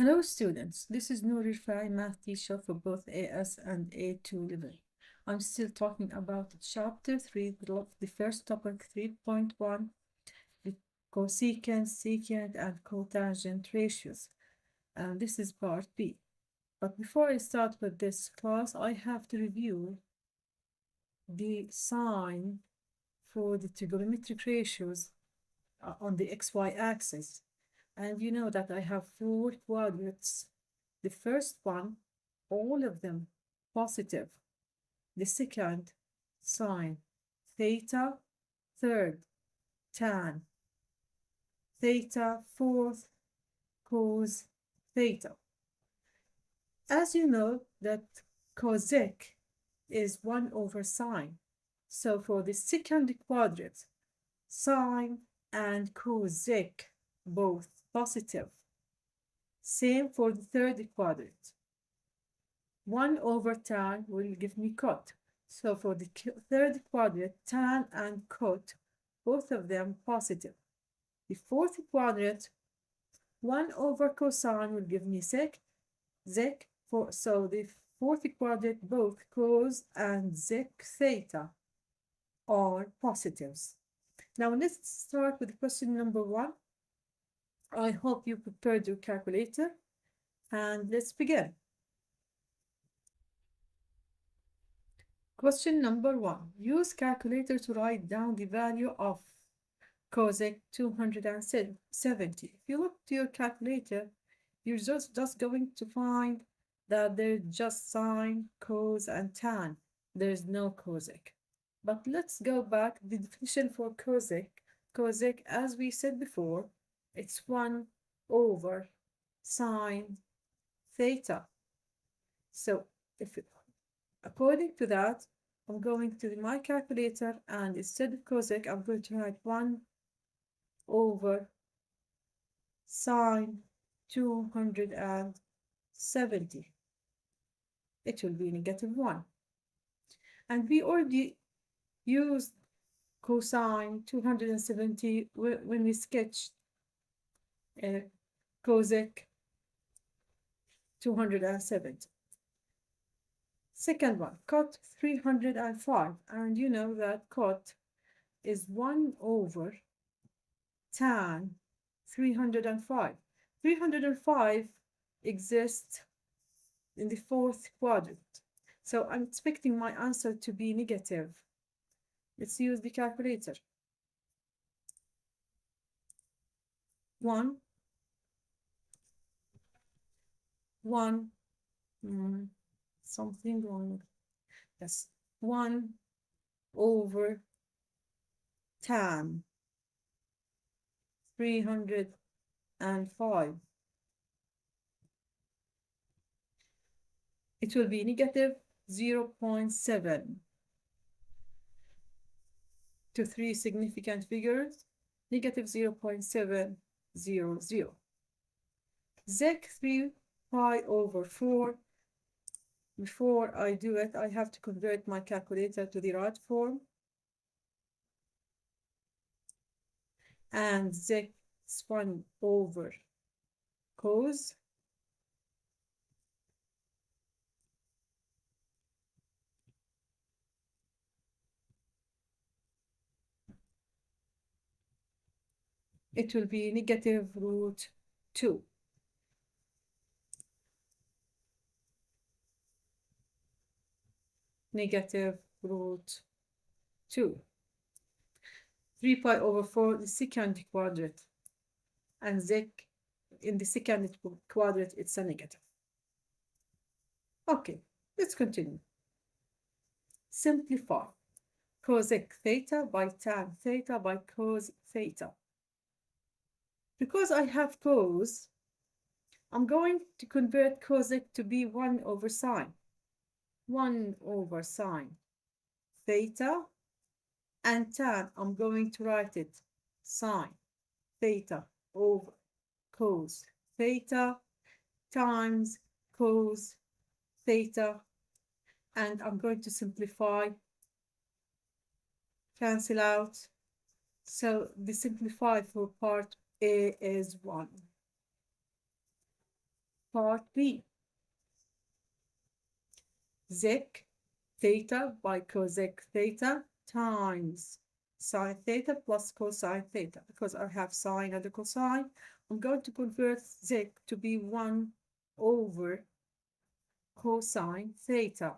Hello students, this is El-Refaei, math teacher for both AS and A2 level. I'm still talking about chapter 3, the first topic 3.1, the cosecant, secant, and cotangent ratios. And this is part B. But before I start with this class, I have to review the sign for the trigonometric ratios on the XY axis. And you know that I have 4 quadrants. The first one, all of them positive. The second, sine theta. Third, tan theta. Fourth, cos theta. As you know that cosec is 1 over sine. So for the second quadrant, sine and cosec both positive. Same for the third quadrant. 1 over tan will give me cot. So for the third quadrant, tan and cot, both of them positive. The fourth quadrant, 1 over cosine will give me sec. So the fourth quadrant, both cos and sec theta are positives. Now let's start with question number 1. I hope you prepared your calculator, and let's begin. Question number 1. Use calculator to write down the value of cosec 270. If you look to your calculator, you're just going to find that there's just sine, cos, and tan. There's no cosec. But let's go back. The definition for cosec. Cosec, as we said before, it's 1 over sine theta. So according to that, I'm going to my calculator, and instead of cosec, I'm going to write 1 over sine 270. It will be -1. And we already used cosine 270 when we sketched cosec 270. Second one, cot 305. And you know that cot is 1 over tan 305. 305 exists in the fourth quadrant. So I'm expecting my answer to be negative. Let's use the calculator. 1, something wrong. Yes, 1 over tan 305. It will be negative 0.7 to 3 significant figures, negative 0.700. Sec 3 pi over 4. Before I do it, I have to convert my calculator to the right form. And sec is 1 over cos. It will be negative root 2. Negative root 2. 3 pi over 4, the second quadrant. And sec in the second quadrant, it's a negative. Okay, let's continue. Simplify. Cosec theta by tan theta by cos theta. Because I have cos, I'm going to convert cosec to be 1 over sine. 1 over sine theta, and tan, I'm going to write it sine theta over cos theta times cos theta, and I'm going to simplify, cancel out. So the simplified for part A is 1. Part B. Sec theta by cosec theta times sine theta plus cosine theta. Because I have sine and a cosine, I'm going to convert sec to be 1 over cosine theta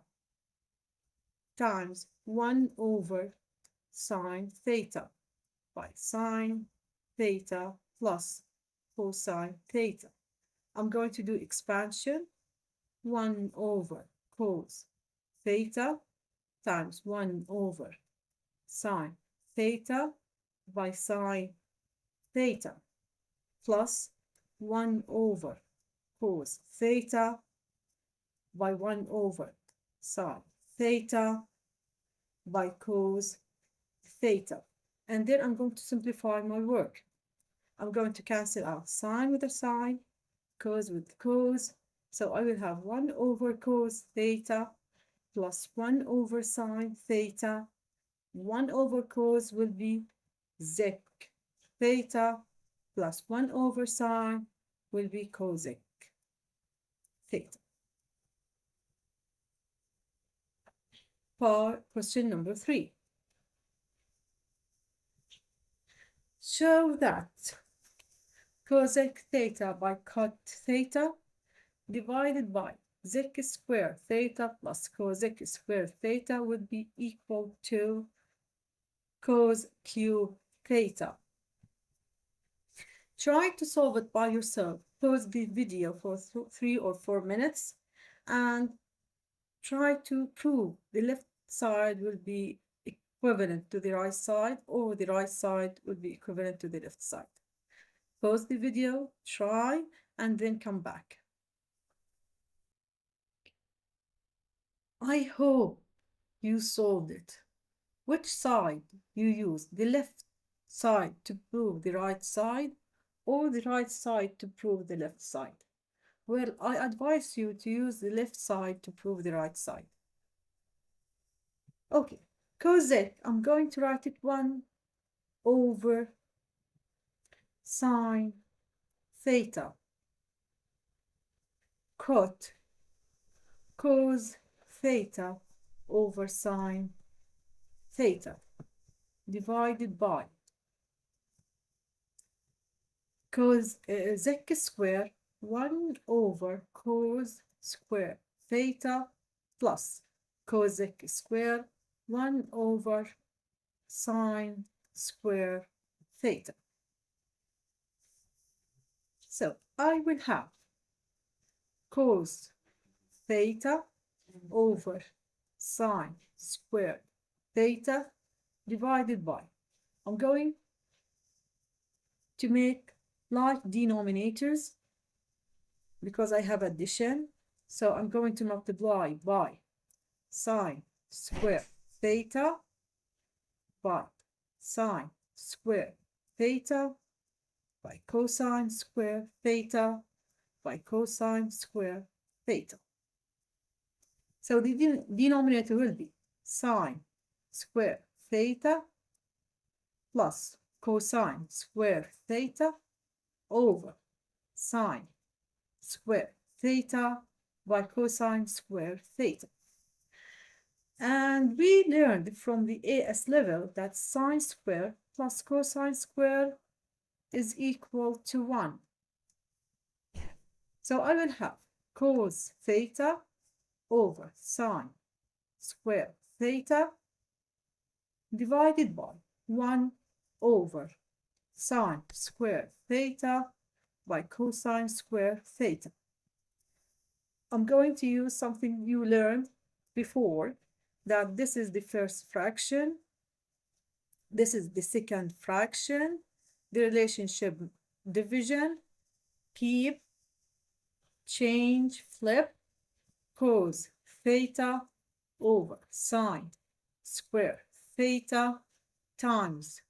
times 1 over sine theta by sine theta plus cosine theta. I'm going to do expansion. 1 over cos theta times 1 over sine theta by sine theta plus 1 over cos theta by 1 over sine theta by cos theta. And then I'm going to simplify my work. I'm going to cancel out sine with a sine, cos with cos. So I will have 1 over cos theta plus 1 over sine theta. 1 over cos will be sec theta plus 1 over sine will be cosec theta. Question number 3. Show that cosec theta by cot theta divided by sec square theta plus cosec square theta would be equal to cos cube theta. Try to solve it by yourself. Pause the video for 3 or 4 minutes and try to prove the left side will be equivalent to the right side or the right side will be equivalent to the left side. Pause the video, try, and then come back. I hope you solved it. Which side you use? The left side to prove the right side or the right side to prove the left side? Well, I advise you to use the left side to prove the right side. Okay, cosec, I'm going to write it 1 over sine theta. Cot, cos theta over sine theta divided by cos sec square 1 over cos square theta plus cosec square 1 over sine square theta. So I will have cos theta over sine square theta divided by, I'm going to make like denominators because I have addition. So I'm going to multiply by sine square theta by sine square theta by cosine square theta by cosine square theta. So the denominator will be sine square theta plus cosine square theta over sine square theta by cosine square theta. And we learned from the AS level that sine square plus cosine square is equal to 1. So I will have cos theta over sine square theta divided by 1 over sine square theta by cosine square theta. I'm going to use something you learned before, that this is the first fraction, this is the second fraction, the relationship division, keep, change, flip, cos theta over sine square theta times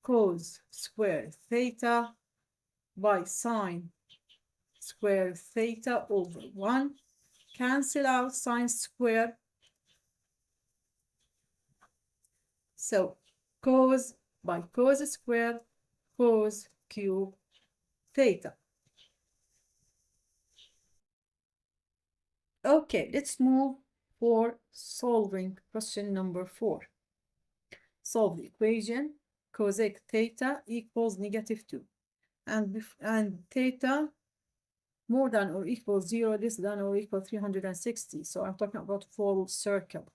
cos square theta by sine square theta over 1. Cancel out sine square. So cos by cos square, cos cube theta. Okay, let's move for solving question number 4. Solve the equation cosec theta equals -2 and theta more than or equal 0, less than or equal 360. So I'm talking about full circle.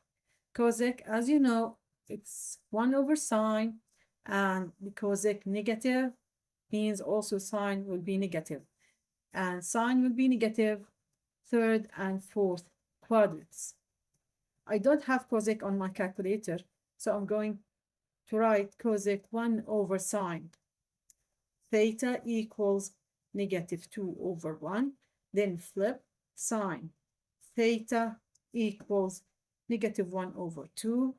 Cosec, as you know, it's 1 over sine, and the cosec negative means also sine will be negative. And sine will be negative third and fourth quadrants. I don't have cosec on my calculator, so I'm going to write cosec 1 over sine theta equals -2 over 1, then flip sine theta equals -1 over 2.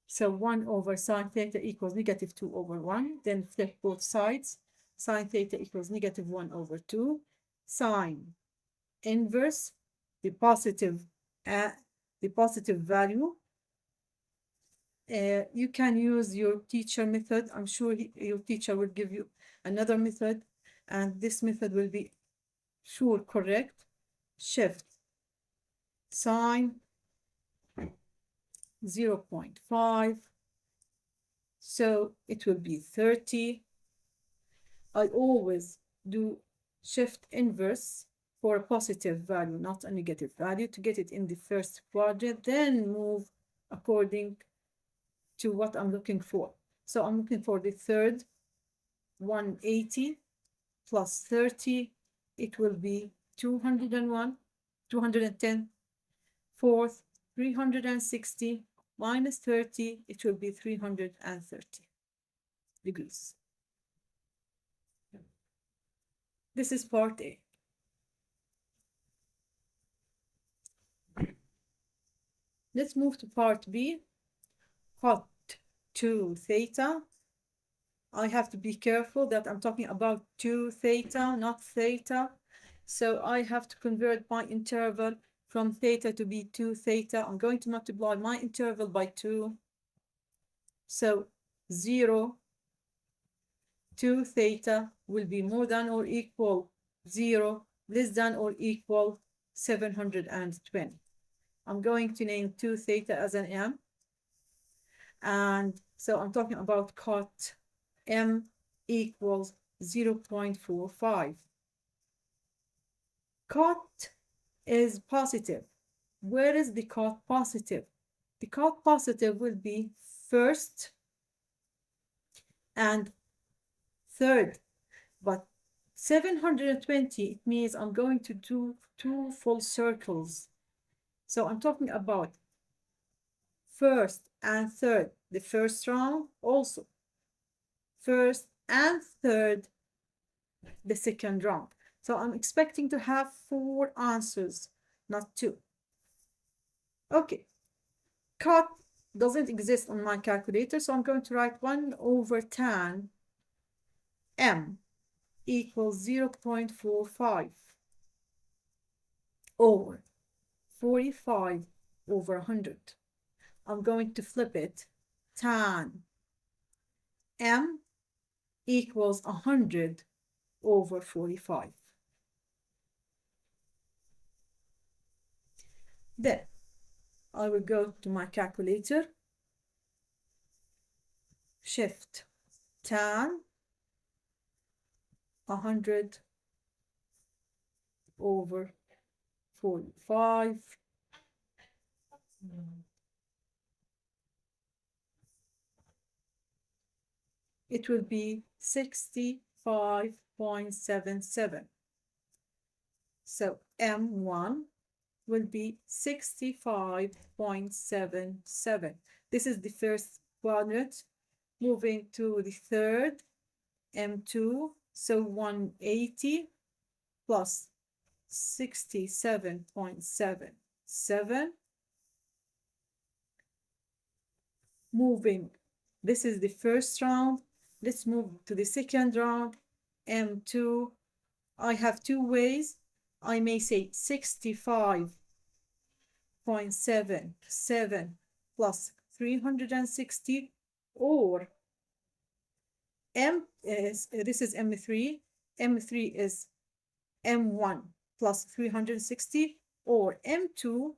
So 1 over sine theta equals -2 over 1, then flip both sides. Sine theta equals -1 over 2. Sine inverse the positive value. You can use your teacher method. I'm sure your teacher will give you another method, and this method will be sure correct. Shift sine 0.5, so it will be 30. I always do shift inverse for a positive value, not a negative value, to get it in the first quadrant, then move according to what I'm looking for. So I'm looking for the third, 180 plus 30, it will be 201, 210. Fourth, 360 minus 30, it will be 330 degrees. This is part A. Let's move to part B. Cot 2 theta. I have to be careful that I'm talking about 2 theta, not theta. So I have to convert my interval from theta to be 2 theta. I'm going to multiply my interval by 2. So 0, 2 theta will be more than or equal 0, less than or equal 720. I'm going to name 2 theta as an m. And so I'm talking about cot m equals 0.45. Cot is positive. Where is the cot positive? The cot positive will be first and third, but 720, it means I'm going to do 2 full circles. So I'm talking about first and third, the first round, also first and third, the second round. So I'm expecting to have 4 answers, not 2. Okay, cot doesn't exist on my calculator, so I'm going to write 1 over tan m equals 0.45 over 45 over 100. I'm going to flip it. Tan m equals 100 over 45. Then I will go to my calculator, shift tan 100 over 45. It will be 65.77. So M1 will be 65.77. This is the first quadrant. Moving to the third, M2, so 180 plus 67.77. Moving, this is the first round. Let's move to the second round, M2. I have 2 ways. I may say 65.77 plus 360, or this is M3. M3 is M1 plus 360 or M2,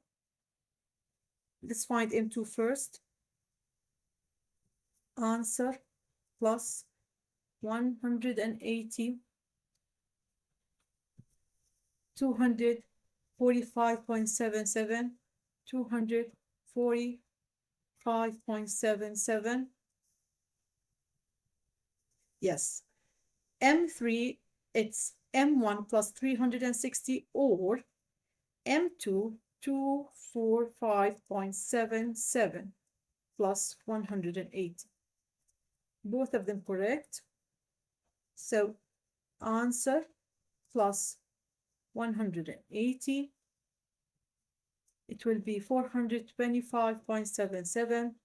let's find M2 first, answer plus 180, 245.77, 245.77. Yes, M3, it's M1 plus 360 or M2, 245.77 plus 180. Both of them correct. So answer plus 180. It will be 425.77,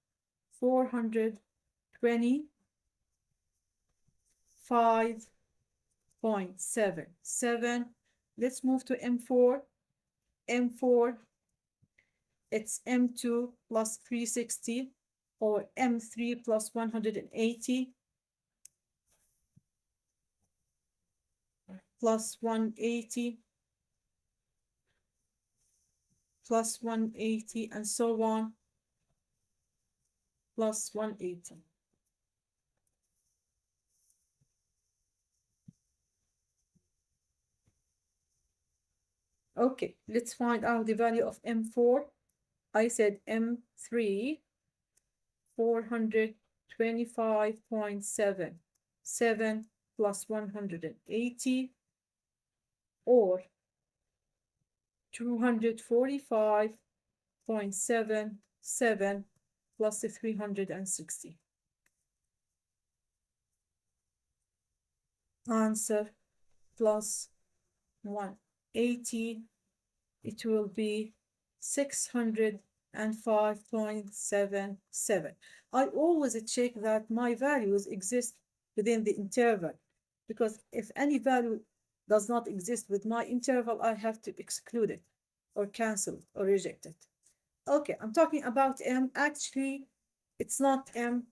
425.77. Let's move to M4. M4, it's M2 plus 360 or M3 plus 180 plus 180 plus 180 and so on plus 180. Okay, let's find out the value of M4. I said M3, 425.77 plus 180 or 245.77 plus the 360. Answer plus 180, it will be 605.77. I always check that my values exist within the interval, because if any value does not exist with my interval, I have to exclude it or cancel it or reject it. Okay, I'm talking about M. Actually, it's not M,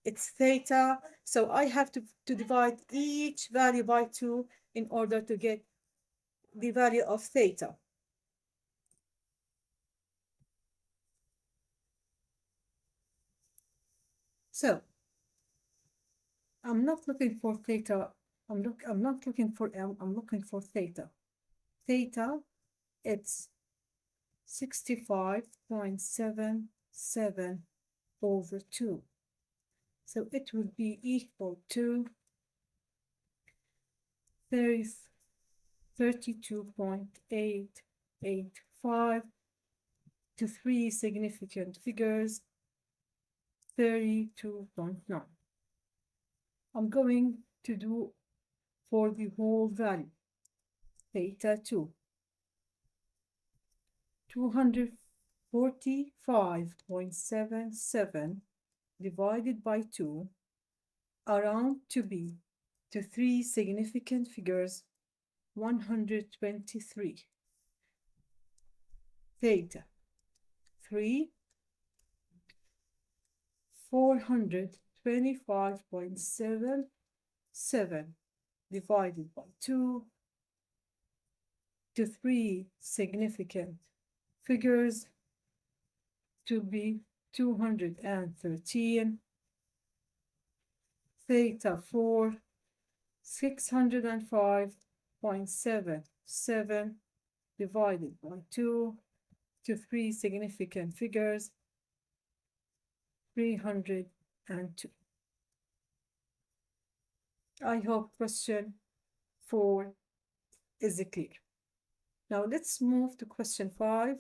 it's theta. So I have to divide each value by 2 in order to get the value of theta. So I'm not looking for theta. I'm not looking for M. I'm looking for theta. Theta, it's 65.77 over 2. So it will be equal to 32.885 to 3 significant figures, 32.9. I'm going to do for the whole value, theta 2, 245.77 divided by 2, around to be to 3 significant figures, 123. Theta 3, 425.77 divided by 2 to 3 significant figures to be 213. Theta 4, 605.77 divided by 2 to 3 significant figures, 302. I hope question 4 is clear. Now let's move to question 5.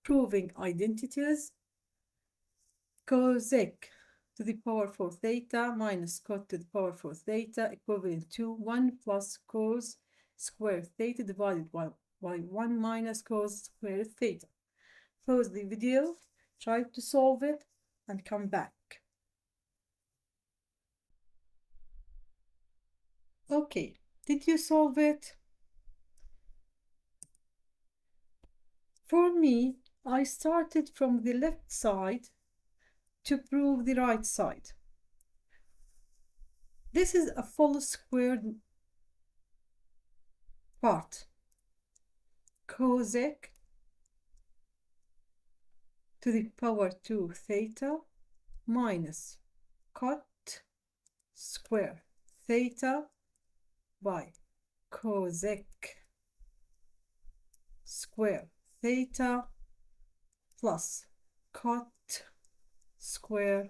Proving identities. Cosec to the power 4 theta minus cot to the power 4 theta equivalent to 1 plus cos squared theta divided by 1 minus cos squared theta. Pause the video, try to solve it, and come back. Okay, did you solve it? For me, I started from the left side to prove the right side. This is a full squared part. cosec to the power 2 theta minus cot square theta by cosec square theta plus cot square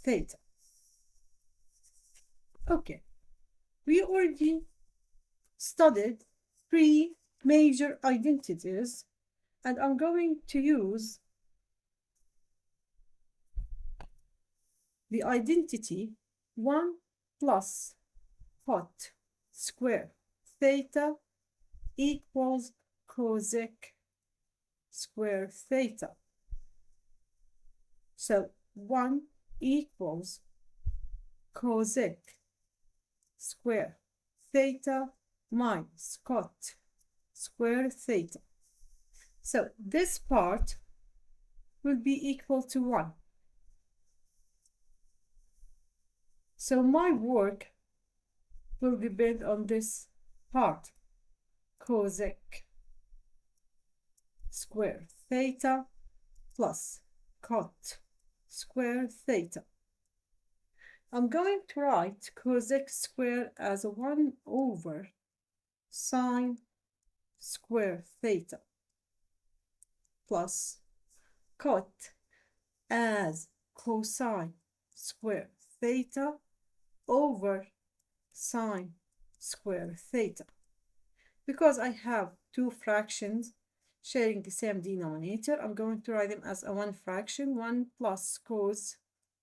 theta. Okay, we already studied three major identities, and I'm going to use the identity 1 plus cot square theta equals cosec square theta. So 1 equals cosec square theta minus cot square theta. So this part will be equal to 1. So my work will depend on this part, cosec square theta plus cot square theta. I'm going to write cosec square as 1 over sine square theta plus cot as cosine square theta over sine square theta. Because I have two fractions sharing the same denominator, I'm going to write them as a one fraction, 1 plus cos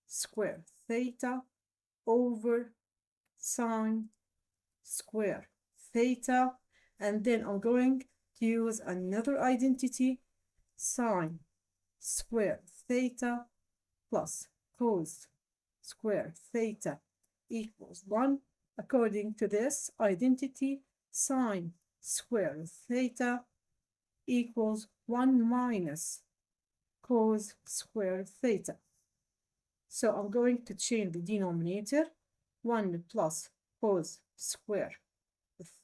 square theta over sine square theta, and then I'm going to use another identity, sine square theta plus cos square theta equals 1. According to this identity, sine square theta equals 1 minus cos square theta. So I'm going to change the denominator, 1 plus cos square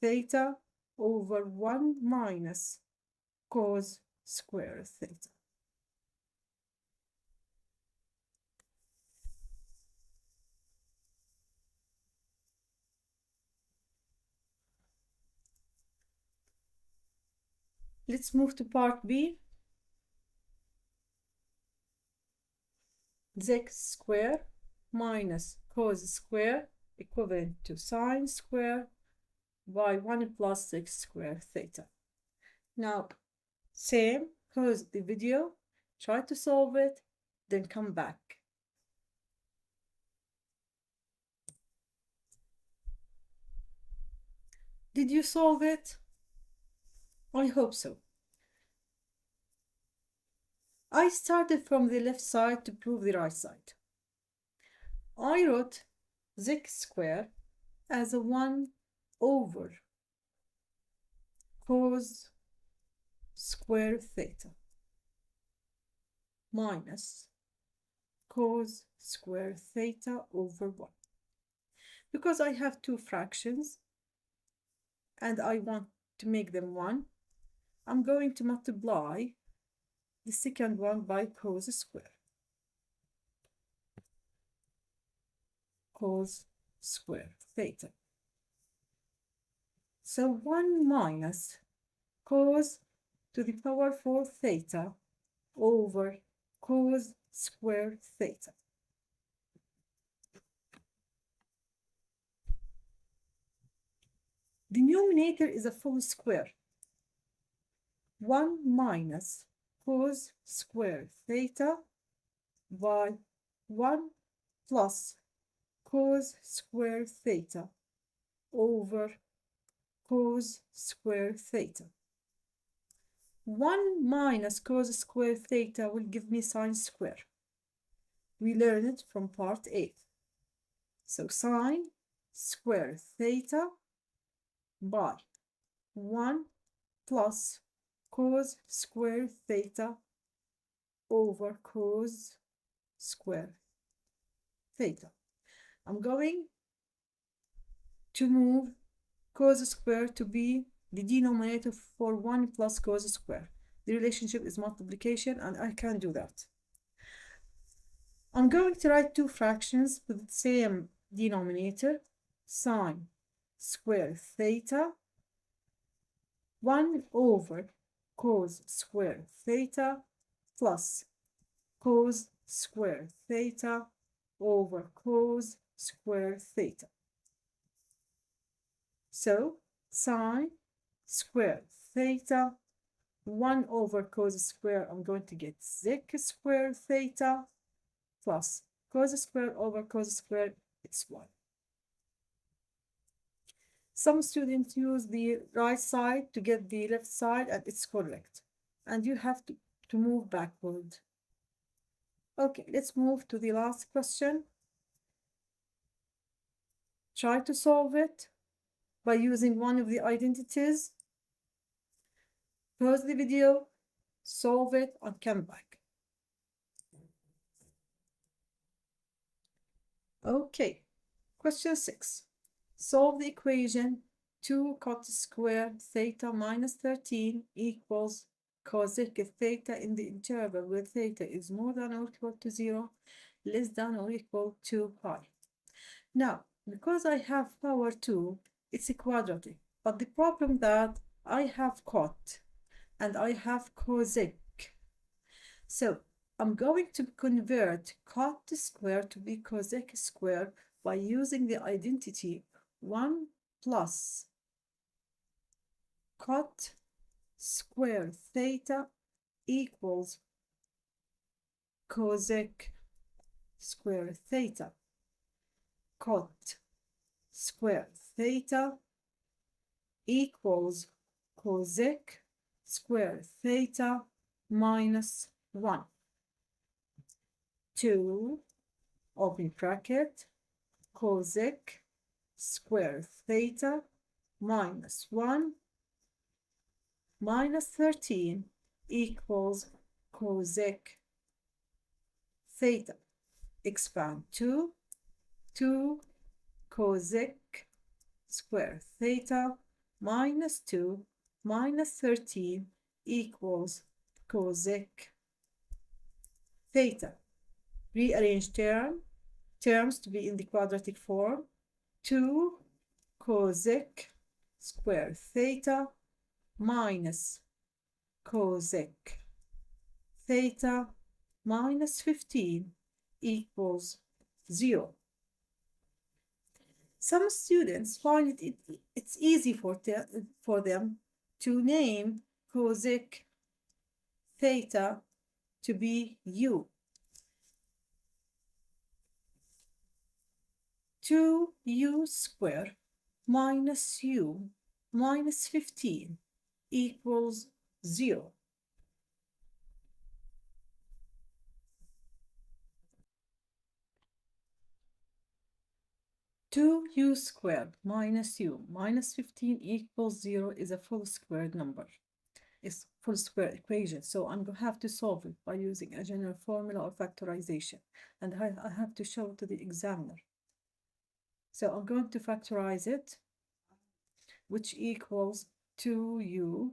theta over 1 minus cos square theta. Let's move to part B. Sec square minus cos square equivalent to sine square by 1 plus sec square theta. Now, same, pause the video, try to solve it, then come back. Did you solve it? I hope so. I started from the left side to prove the right side. I wrote sec square as a 1 over cos square theta minus cos square theta over 1. Because I have two fractions and I want to make them 1, I'm going to multiply the second one by cos square. Cos square theta. So 1 minus cos to the power 4 theta over cos square theta. The numerator is a full square. 1 minus cos square theta by 1 plus cos square theta over cos square theta. 1 minus cos square theta will give me sine square. We learned it from part A. So sine square theta by 1 plus cos square theta over cos square theta. I'm going to move cos square to be the denominator for 1 plus cos square. The relationship is multiplication, and I can do that. I'm going to write two fractions with the same denominator, sine square theta, 1 over cos square theta plus cos square theta over cos square theta. So sine square theta, 1 over cos square, I'm going to get sec square theta plus cos square over cos square, it's 1. Some students use the right side to get the left side, and it's correct. And you have to move backward. Okay, let's move to the last question. Try to solve it by using one of the identities. Pause the video, solve it, and come back. Okay, question 6. Solve the equation 2 cot square theta minus 13 equals cosec theta in the interval where theta is more than or equal to 0, less than or equal to pi. Now, because I have power 2, it's a quadratic. But the problem that I have cot and I have cosec. So I'm going to convert cot square to be cosec square by using the identity 1 plus cot square theta equals cosec square theta. Cot square theta equals cosec square theta minus 1. 2, open bracket, cosec square theta minus 1 minus 13 equals cosec theta. Expand 2 cosec square theta minus 2 minus 13 equals cosec theta. Rearrange terms to be in the quadratic form. 2 cosec square theta minus cosec theta minus 15 equals 0. Some students find it's easy for them to name cosec theta to be u. 2u squared minus u minus 15 equals 0. Two u squared minus u minus 15 equals 0 is a full squared number. It's full square equation, so I'm going to have to solve it by using a general formula or factorization, and I have to show it to the examiner. So I'm going to factorize it, which equals 2u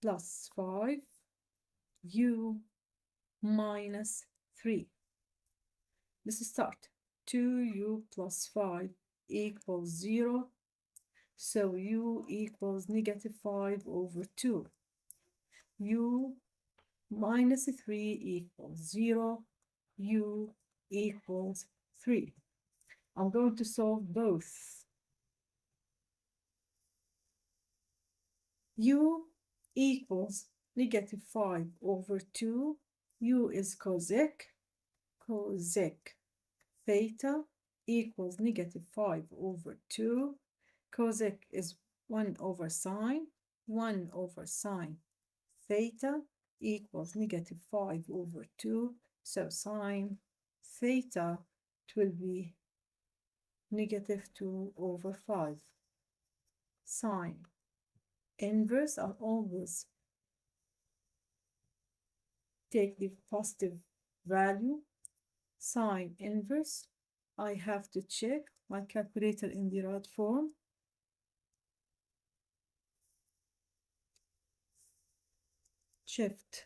plus 5u minus 3. Let's start. 2u plus 5 equals 0. So u equals negative 5 over 2. U minus 3 equals 0. U equals 3. I'm going to solve both. U equals negative 5 over 2. U is cosec. Cosec theta equals negative 5 over 2. Cosec is 1 over sine. 1 over sine theta equals negative 5 over 2. So sine theta will be negative 2 over 5. Sine inverse, I always take the positive value. Sine inverse, I have to check my calculator in the right form. shift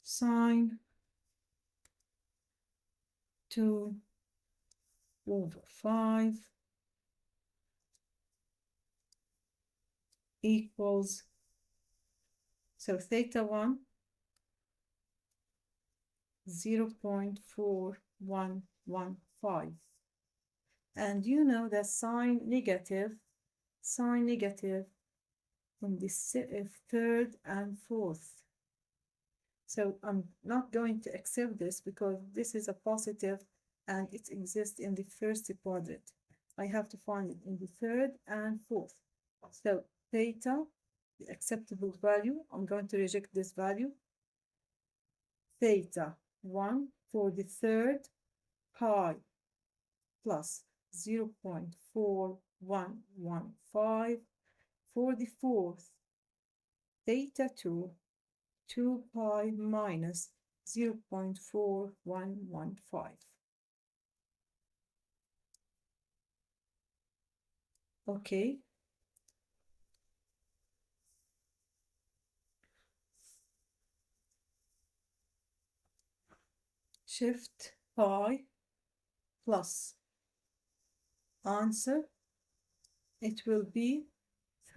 sine 2 over 5 equals, so theta 1, 0.4115. And you know that sine negative in the third and fourth. So I'm not going to accept this because this is a positive and it exists in the first quadrant. I have to find it in the third and fourth. So theta, the acceptable value, I'm going to reject this value. Theta 1 for the third, pi plus 0.4115 for the fourth, theta 2, 2 pi minus 0.4115. Okay. Shift pi plus answer, it will be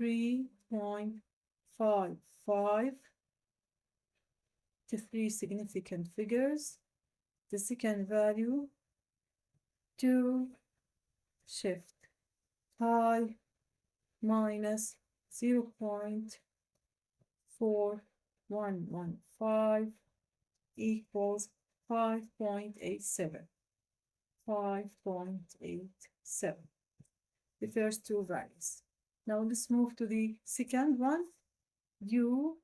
3.55 to 3 significant figures. The second value, 2 shift pi minus 0.4115 equals 5.87. 5.87. The first two values. Now let's move to the second one. U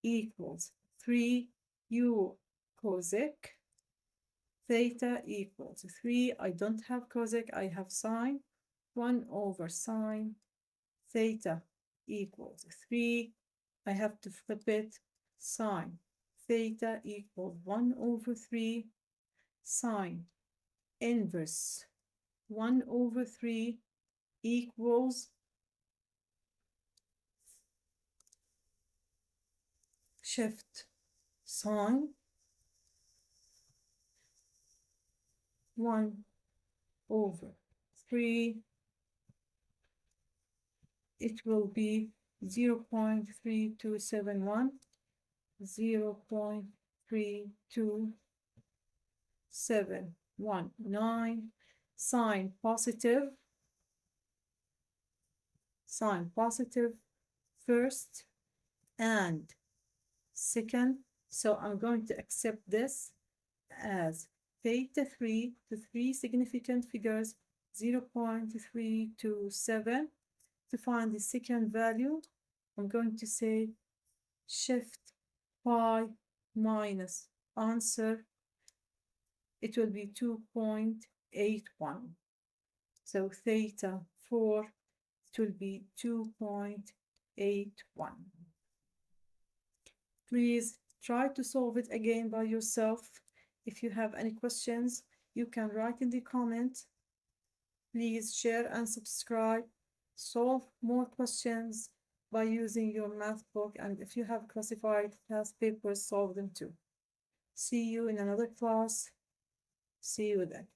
equals 3u cosec. Theta equals 3. I don't have cosec, I have sine. 1 over sine. Theta equals 3. I have to flip it. Sine theta equals 1 over 3. Sine inverse 1 over 3 equals shift sine 1 over 3. It will be 0.3271, 0.3279, sine positive first and second. So I'm going to accept this as theta 3 to 3 significant figures, 0.327. To find the second value, I'm going to say shift pi minus answer. It will be 2.81. So theta 4, it will be 2.81. Please try to solve it again by yourself. If you have any questions, you can write in the comment. Please share and subscribe. Solve more questions by using your math book, and if you have classified class papers, solve them too. See you in another class. See you then.